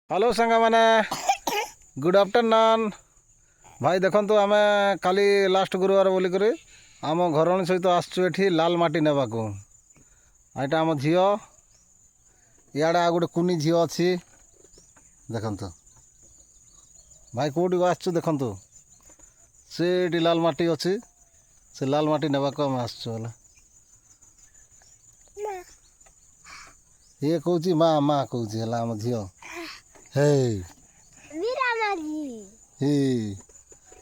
Hello सांग मैंने good afternoon भाई देखो आम काली लास्ट गुरुवार बोलिक आम घर सहित आसचु एठी लाल माटी नेबा को यहाँ आम झील इे आ गोटे कुनी झील अच्छी देखु भाई कौटी आसचु देखु से लाल माटी अच्छी से लाल माटी नेबा को आम आसचु ये कौची माँ माँ कौची है आम झील हे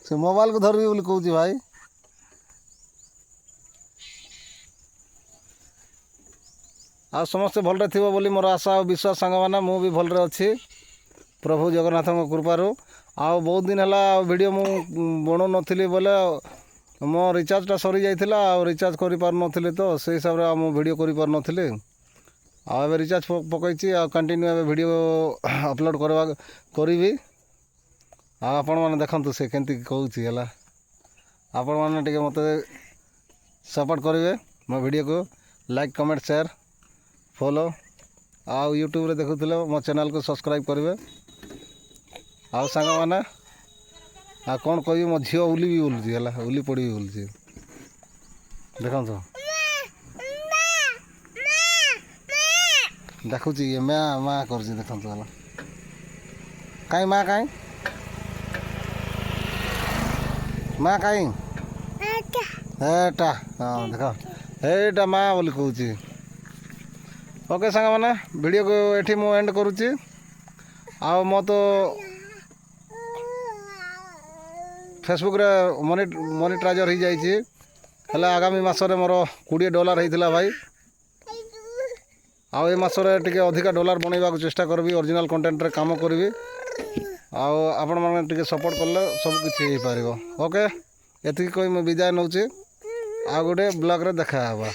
से मोबाइल को धरबी बोली कहूँ भाई आ समस्ते भलरे थी बोली मोर आशा और विश्वास सांग मैंने मु भी भलरे अच्छी प्रभु जगन्नाथ कृपारू आ बहुत दिन है वीडियो मु बनो नी बोले मो रिचार्जटा सरी जाइला रिचार्ज कर पार नी तो से हिसाब से मु वीडियो कर पार नी आबे रिचार्ज पकई कंटिन्यू ए वीडियो अपलोड करवा करी आपण मैंने देखु से केमती कहूँ आपण मैंने टे मत सपोर्ट करेंगे मो वीडियो को लाइक कमेंट शेयर फॉलो आउ यूट्यूब रे देखुले मो चैनल को सब्सक्राइब करेंगे आउ सांग मैंने आ कौन कह मो झील उली भी बोलूँ उली पड़ी भी बोलूँ देखो देखुची ये मैं माँ कर देखो कहीं माँ कहीं माँ कहीं एटा हाँ देख एटा माँ बोली कहूँ ओके सांग मैंने वीडियो को एठी मु एंड करुच्ची आ मो तो फेसबुक रे मोनिटाइजर हो जाइए आगामी मासरे मोर $20 होता भाई आउ ए मासरे टिके अधिका डॉलर बनइबा को चेष्टा करबी ओरिजिनल कंटेंट रे काम करबी आउ आपण माने टिके सपोर्ट करले सब किछि हो पारिबो ओके एतिकी कोइ मैं विदाय नउची आ गोटे ब्लॉग रे देखा हबा।